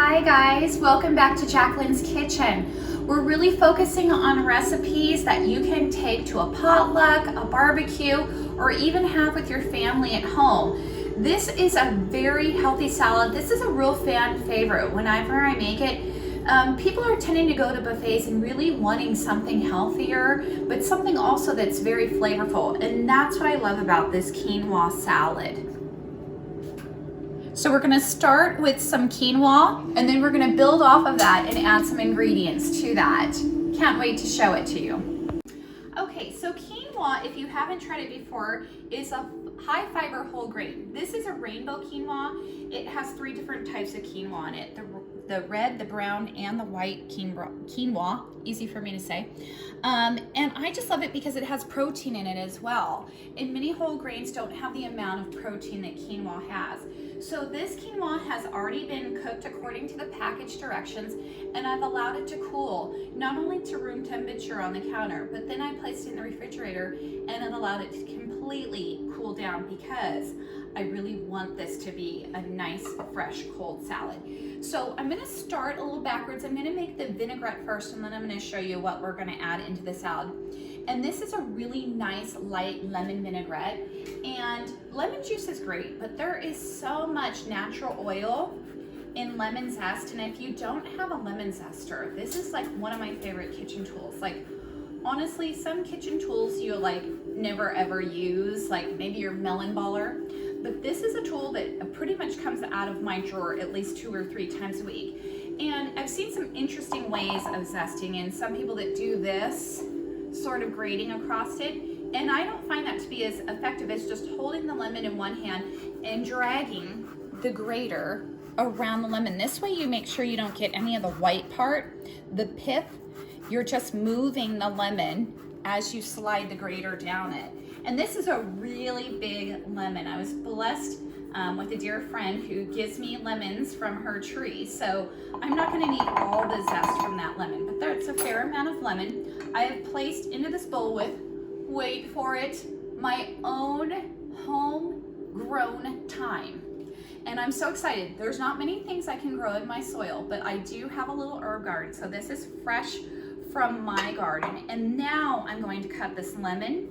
Hi guys, welcome back to Jacqueline's Kitchen. We're really focusing on recipes that you can take to a potluck, a barbecue, or even have with your family at home. This is a very healthy salad. This is a real fan favorite. Whenever I make it, people are tending to go to buffets and really wanting something healthier, but something also that's very flavorful. And that's what I love about this quinoa salad. So we're gonna start with some quinoa, and then we're gonna build off of that and add some ingredients to that. Can't wait to show it to you. Okay, so quinoa, if you haven't tried it before, is a high fiber whole grain. This is a rainbow quinoa. It has 3 different types of quinoa in it. The red, the brown, and the white quinoa, easy for me to say. And I just love it because it has protein in it as well. And many whole grains don't have the amount of protein that quinoa has. So this quinoa has already been cooked according to the package directions, and I've allowed it to cool, not only to room temperature on the counter, but then I placed it in the refrigerator and it allowed it to completely cool down because I really want this to be a nice, fresh, cold salad. So I'm gonna start a little backwards. I'm gonna make the vinaigrette first, and then I'm gonna show you what we're gonna add into the salad. And this is a really nice, light lemon vinaigrette. And lemon juice is great, but there is so much natural oil in lemon zest. And if you don't have a lemon zester, this is like one of my favorite kitchen tools. Like, honestly, some kitchen tools you like never ever use, like maybe your melon baller. But this is a tool that pretty much comes out of my drawer at least 2 or 3 times a week. And I've seen some interesting ways of zesting, and some people that do this sort of grating across it. And I don't find that to be as effective as just holding the lemon in one hand and dragging the grater around the lemon. This way you make sure you don't get any of the white part, the pith. You're just moving the lemon as you slide the grater down it. And this is a really big lemon. I was blessed with a dear friend who gives me lemons from her tree. So I'm not gonna need all the zest from that lemon, but there's a fair amount of lemon. I have placed into this bowl with, wait for it, my own homegrown thyme. And I'm so excited. There's not many things I can grow in my soil, but I do have a little herb garden. So this is fresh from my garden. And now I'm going to cut this lemon,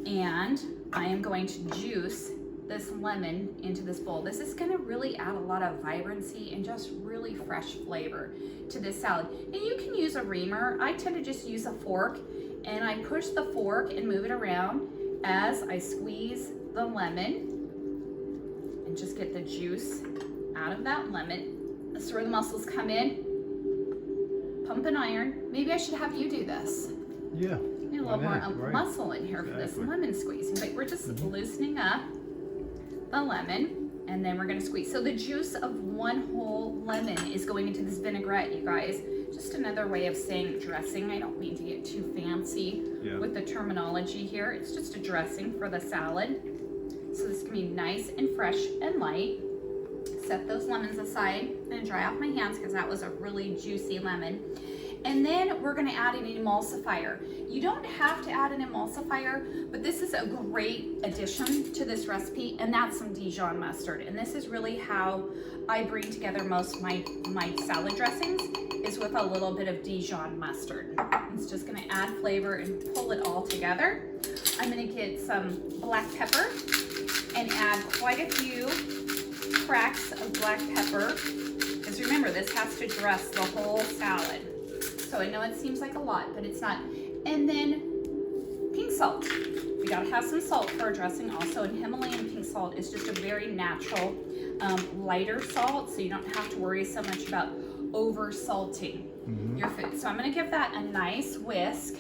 and I am going to juice this lemon into this bowl. This is gonna really add a lot of vibrancy and just really fresh flavor to this salad. And you can use a reamer. I tend to just use a fork, and I push the fork and move it around as I squeeze the lemon and just get the juice out of that lemon. This is where the muscles come in. Pump and iron. Maybe I should have you do this. Yeah. Need a little more muscle in here for this lemon squeezing, but we're just loosening up the lemon, and then we're gonna squeeze. So the juice of one whole lemon is going into this vinaigrette, you guys. Just another way of saying dressing. I don't mean to get too fancy with the terminology here. It's just a dressing for the salad. So this can be nice and fresh and light. Set those lemons aside and dry off my hands because that was a really juicy lemon. And then we're gonna add an emulsifier. You don't have to add an emulsifier, but this is a great addition to this recipe, and that's some Dijon mustard. And this is really how I bring together most of my salad dressings, is with a little bit of Dijon mustard. It's just gonna add flavor and pull it all together. I'm gonna get some black pepper and add quite a few cracks of black pepper, because remember, this has to dress the whole salad. So I know it seems like a lot, but it's not. And then pink salt. We gotta have some salt for our dressing also, and Himalayan pink salt is just a very natural, lighter salt, so you don't have to worry so much about over salting your food. So I'm gonna give that a nice whisk.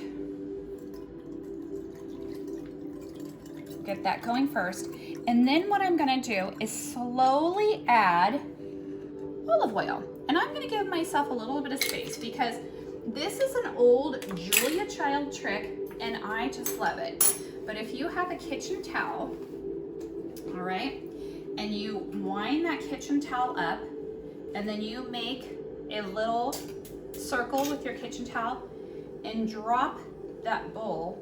Get that going first. And then what I'm gonna do is slowly add olive oil. And I'm gonna give myself a little bit of space because this is an old Julia Child trick, and I just love it. But if you have a kitchen towel, all right, and you wind that kitchen towel up, and then you make a little circle with your kitchen towel and drop that bowl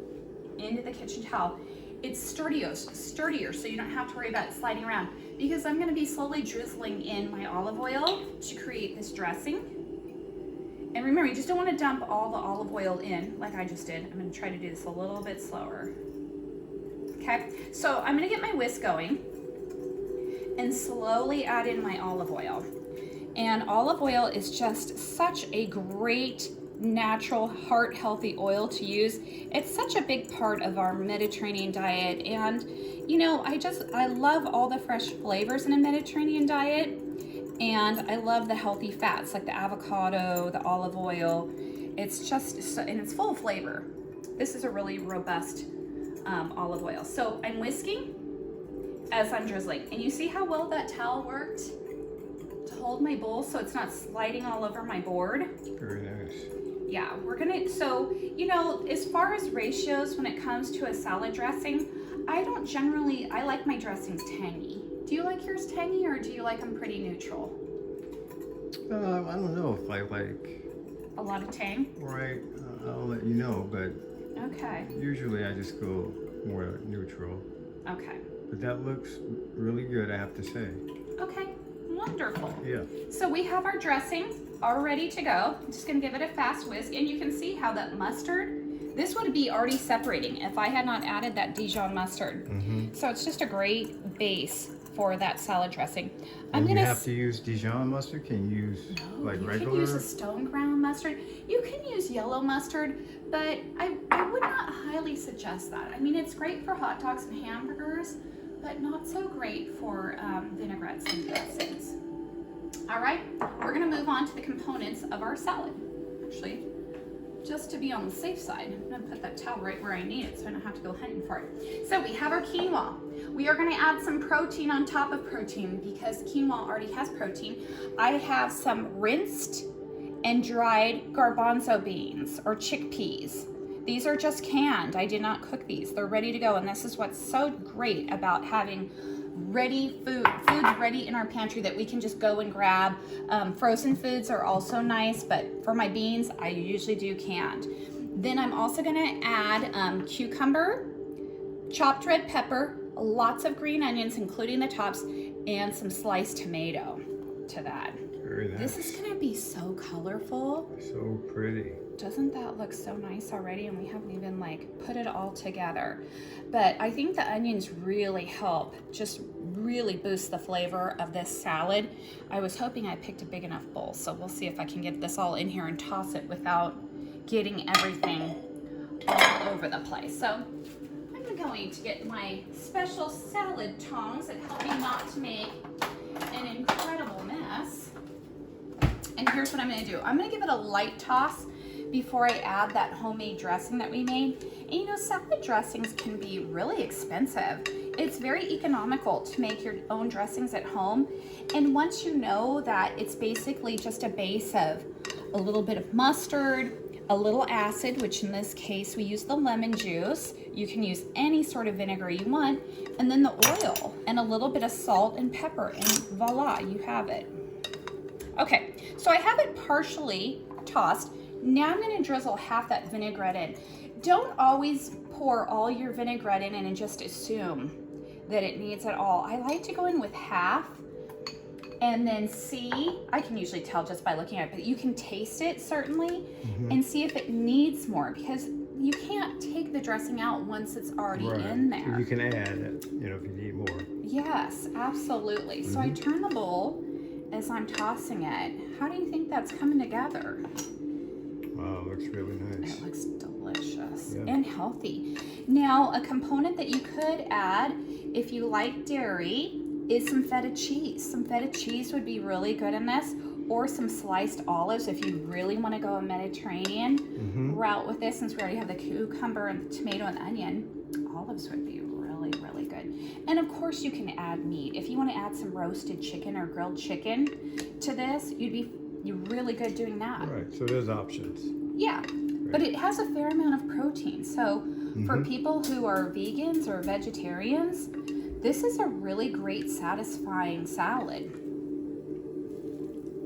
into the kitchen towel, it's sturdier, so you don't have to worry about it sliding around. because I'm gonna be slowly drizzling in my olive oil to create this dressing. And remember, you just don't wanna dump all the olive oil in like I just did. I'm gonna try to do this a little bit slower. Okay, so I'm gonna get my whisk going and slowly add in my olive oil. And olive oil is just such a great natural heart healthy oil to use. It's such a big part of our Mediterranean diet, and you know, I love all the fresh flavors in a Mediterranean diet, and I love the healthy fats like the avocado, the olive oil. It's just so, and it's full of flavor. This is a really robust olive oil. So I'm whisking as I'm drizzling, and you see how well that towel worked to hold my bowl so it's not sliding all over my board. Very nice. Yeah, we're gonna, so, you know, as far as ratios when it comes to a salad dressing, I like my dressings tangy. Do you like yours tangy, or do you like them pretty neutral? I don't know if I like... A lot of tang? Right, I'll let you know, but okay. Usually I just go more neutral. Okay. But that looks really good, I have to say. Okay, wonderful. Yeah. So we have our dressing all ready to go. I'm just gonna give it a fast whisk, and you can see how that mustard, this would be already separating if I had not added that Dijon mustard. Mm-hmm. So it's just a great base for that salad dressing. And you have to use Dijon mustard? Can you use like regular? You can use a stone ground mustard. You can use yellow mustard, but I would not highly suggest that. I mean, it's great for hot dogs and hamburgers, but not so great for vinaigrettes and dressings. All right, we're gonna move on to the components of our salad. Actually, just to be on the safe side, I'm gonna put that towel right where I need it so I don't have to go hunting for it. So we have our quinoa. We are gonna add some protein on top of protein because quinoa already has protein. I have some rinsed and dried garbanzo beans or chickpeas. These are just canned. I did not cook these. They're ready to go, and this is what's so great about having ready foods ready in our pantry that we can just go and grab. Frozen foods are also nice, but for my beans, I usually do canned. Then I'm also gonna add cucumber, chopped red pepper, lots of green onions, including the tops, and some sliced tomato to that. Very nice. This is gonna be so colorful. So pretty. Doesn't that look so nice already? And we haven't even like put it all together. But I think the onions really help, just really boost the flavor of this salad. I was hoping I picked a big enough bowl, so we'll see if I can get this all in here and toss it without getting everything all over the place. So I'm going to get my special salad tongs that help me not to make an incredible mess. And here's what I'm gonna do. I'm gonna give it a light toss before I add that homemade dressing that we made. And you know, salad dressings can be really expensive. It's very economical to make your own dressings at home. And once you know that it's basically just a base of a little bit of mustard, a little acid, which in this case we use the lemon juice. You can use any sort of vinegar you want, and then the oil and a little bit of salt and pepper, and voila, you have it. Okay, so I have it partially tossed. Now I'm gonna drizzle half that vinaigrette in. Don't always pour all your vinaigrette in and just assume that it needs it all. I like to go in with half and then see, I can usually tell just by looking at it, but you can taste it certainly and see if it needs more, because you can't take the dressing out once it's already in there. So you can add it, you know, if you need more. Yes, absolutely. So I turn the bowl as I'm tossing it. How do you think that's coming together? Wow, looks really nice. It looks delicious and healthy. Now, a component that you could add if you like dairy is some feta cheese. Some feta cheese would be really good in this, or some sliced olives if you really want to go a Mediterranean route with this. Since we already have the cucumber and the tomato and the onion, olives would be really, really good. And of course you can add meat. If you want to add some roasted chicken or grilled chicken to this, you're really good doing that. Right, so there's options. Yeah, but it has a fair amount of protein. So for people who are vegans or vegetarians, this is a really great satisfying salad.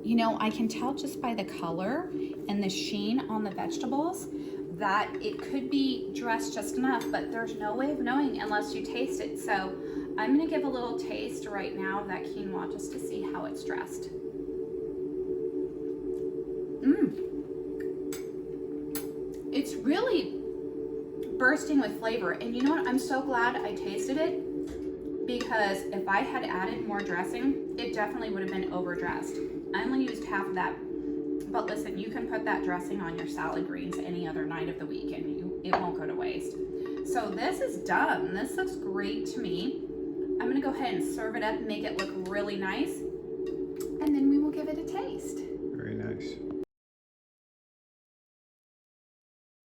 You know, I can tell just by the color and the sheen on the vegetables that it could be dressed just enough, but there's no way of knowing unless you taste it. So I'm gonna give a little taste right now of that quinoa just to see how it's dressed. It's really bursting with flavor. And you know what? I'm so glad I tasted it, because if I had added more dressing, it definitely would have been overdressed. I only used half of that. But listen, you can put that dressing on your salad greens any other night of the week and it won't go to waste. So this is done. This looks great to me. I'm gonna go ahead and serve it up and make it look really nice. And then we will give it a taste. Very nice.